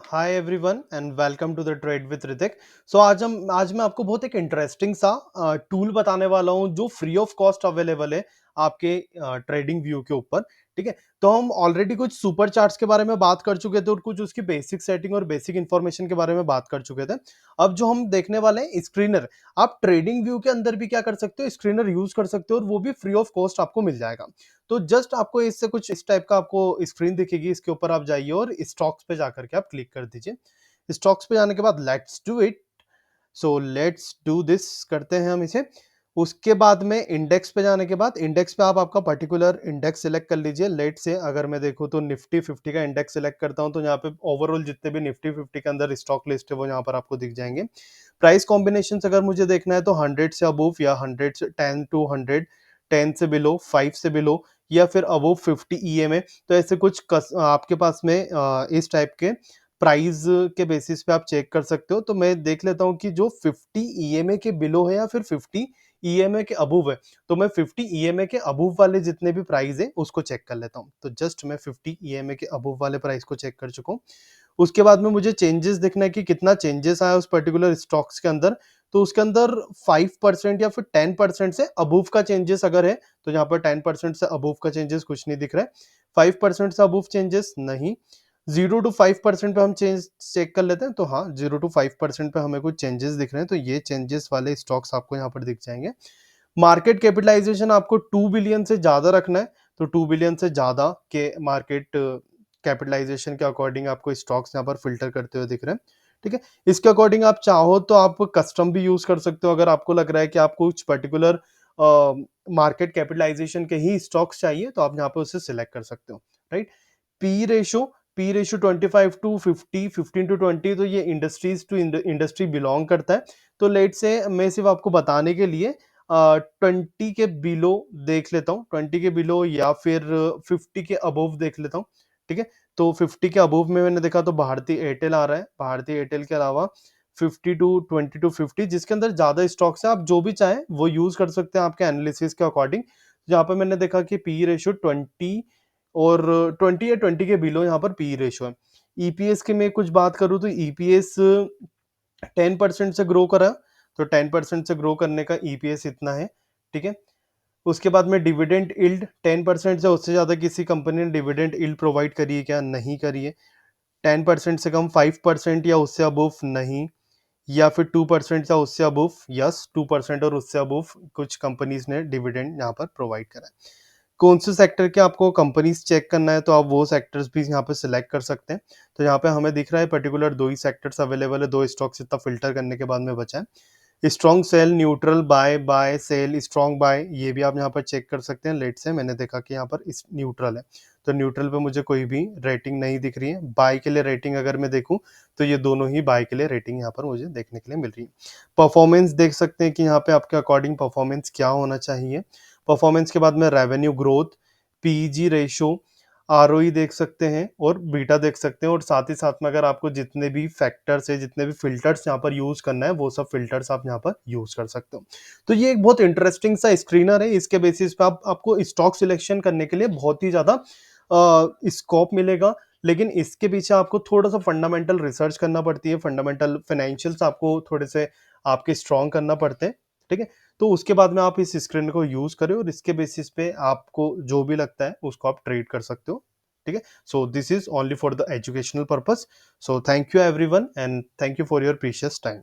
Hi everyone and welcome to the trade with Hrithik. आज मैं आपको बहुत एक इंटरेस्टिंग सा टूल बताने वाला हूं जो फ्री ऑफ कॉस्ट अवेलेबल है आपके ट्रेडिंग व्यू के ऊपर। ठीक है, तो हम ऑलरेडी कुछ सुपर चार्ट्स के बारे में बात कर चुके थे और कुछ उसकी बेसिक सेटिंग और बेसिक इंफॉर्मेशन के बारे में बात कर चुके थे। अब जो हम देखने वाले हैं स्क्रीनर, आप ट्रेडिंग व्यू के अंदर भी क्या कर सकते हो, स्क्रीनर यूज कर सकते हो और वो भी फ्री ऑफ कॉस्ट आपको मिल जाएगा। तो जस्ट आपको इससे कुछ इस टाइप का आपको स्क्रीन दिखेगी, इसके ऊपर आप जाइए और स्टॉक्स पे जाकर के आप क्लिक कर दीजिए। स्टॉक्स पे जाने के बाद let's do it, so let's do this करते हैं हम इसे। उसके बाद में इंडेक्स पे जाने के बाद इंडेक्स पे आप आपका पर्टिकुलर इंडेक्स सिलेक्ट कर लीजिए। लेट से अगर मैं देखूं तो निफ्टी 50 का इंडेक्स सिलेक्ट करता हूं तो यहाँ पे ओवरऑल जितने भी निफ्टी 50 के अंदर स्टॉक लिस्ट है वो यहाँ पर आपको दिख जाएंगे। प्राइस कॉम्बिनेशन अगर मुझे देखना है तो 100 से अबूव या 100 से 10 टू 100, 10 से बिलो, 5 से बिलो या फिर अबोव 50 ईएमए। तो ऐसे कुछ आपके पास में इस टाइप के प्राइस के बेसिस पे आप चेक कर सकते हो। तो मैं देख लेता हूँ कि जो 50 ईएमए के बिलो है या फिर 50 ईएमए के अबूव है, तो मैं 50 ईएमए के अबूव वाले जितने भी प्राइस है उसको चेक कर लेता हूँ। तो जस्ट मैं 50 ईएमए के अबूव वाले प्राइस को चेक कर चुका हूँ। उसके बाद में मुझे चेंजेस देखना है कि कितना चेंजेस आया उस पर्टिकुलर स्टॉक्स के अंदर। तो उसके अंदर 5% या फिर 10% से अबूव का चेंजेस अगर है तो यहाँ पर 10% से अबूव का चेंजेस कुछ नहीं दिख रहा है। 5% से अबूव चेंजेस नहीं। 0 to 5% पे हम चेंज चेक कर लेते हैं, तो हाँ 0 to 5% पे हमें कुछ चेंजेस दिख रहे हैं, तो ये चेंजेस वाले स्टॉक्स आपको यहाँ पर दिख जाएंगे। मार्केट कैपिटलाइजेशन आपको 2 बिलियन से ज्यादा रखना है, तो 2 बिलियन से ज्यादा के मार्केट कैपिटलाइजेशन के अकॉर्डिंग आपको स्टॉक्स यहाँ पर फिल्टर करते हुए दिख रहे हैं। ठीक है, इसके अकॉर्डिंग आप चाहो तो आप कस्टम भी यूज कर सकते हो। अगर आपको लग रहा है कि आपको कुछ पर्टिकुलर मार्केट कैपिटलाइजेशन के ही स्टॉक्स चाहिए तो आप यहाँ पे उसे सिलेक्ट कर सकते हो। Right, P ratio 25 to 50, 15 to 20, तो ये इंडस्ट्रीज टू इंडस्ट्री बिलोंग करता है। तो लेट से मैं सिर्फ आपको बताने के लिए 20 के बिलो देख लेता हूँ, 20 के बिलो या फिर 50 के अबोव देख लेता हूँ। ठीक है, तो 50 के अबोव में मैंने देखा तो भारतीय एयरटेल आ रहा है। भारतीय एयरटेल के अलावा 50 to 50 जिसके अंदर ज्यादा स्टॉक्स है, आप जो भी चाहें वो यूज कर सकते हैं आपके एनालिसिस के अकॉर्डिंग। जहाँ पर मैंने देखा कि पी रेशियो 20 और 20 या 20 के बिलो यहाँ पर पी रेशियो है। ईपीएस की मैं कुछ बात करूँ तो ईपीएस 10% से ग्रो करा, तो 10% से ग्रो करने का ईपीएस इतना है। ठीक है, उसके बाद में डिविडेंड इल्ड 10% से उससे ज्यादा किसी कंपनी ने डिविडेंड इल्ड प्रोवाइड करी है क्या? नहीं करी है। 10% से कम 5% या उससे अबूव नहीं, या फिर 2% या उससे अबूव यस, 2% और उससे अबूव कुछ कंपनीज ने डिविडेंड यहाँ पर प्रोवाइड करा है। कौन से सेक्टर के आपको कंपनीज चेक करना है तो आप वो सेक्टर्स भी यहाँ पे सिलेक्ट कर सकते हैं। तो यहाँ पे हमें दिख रहा है पर्टिकुलर दो ही सेक्टर्स अवेलेबल है, दो स्टॉक्स इतना फिल्टर करने के बाद में बचा है। Strong sell, neutral buy, buy sell, strong buy, ये भी आप यहाँ पर चेक कर सकते हैं। लेट से मैंने देखा कि यहाँ पर इस न्यूट्रल है, तो न्यूट्रल पे मुझे कोई भी रेटिंग नहीं दिख रही है। बाय के लिए रेटिंग अगर मैं देखूं तो ये दोनों ही बाय के लिए रेटिंग यहाँ पर मुझे देखने के लिए मिल रही है। परफॉर्मेंस देख सकते हैं कि यहाँ पे आपके अकॉर्डिंग परफॉर्मेंस क्या होना चाहिए। परफॉर्मेंस के बाद में revenue growth, PG ratio, ROE देख सकते हैं और बीटा देख सकते हैं। और साथ ही साथ में अगर आपको जितने भी फैक्टर्स है, जितने भी फिल्टर्स यहाँ पर यूज करना है, वो सब फिल्टर्स आप यहाँ पर यूज कर सकते हो। तो ये एक बहुत इंटरेस्टिंग सा स्क्रीनर है। इसके बेसिस पे आप आपको स्टॉक सिलेक्शन करने के लिए बहुत ही ज्यादा स्कोप मिलेगा। लेकिन इसके पीछे आपको थोड़ा सा फंडामेंटल रिसर्च करना पड़ती है, फंडामेंटल फाइनेंशियल्स आपको थोड़े से आपके स्ट्रॉन्ग करना पड़ते हैं। ठीक है, तो उसके बाद में आप इस स्क्रीन को यूज करें और इसके बेसिस पे आपको जो भी लगता है उसको आप ट्रेड कर सकते हो। ठीक है, so this is only for the educational purpose. So thank you everyone and thank you for your precious time.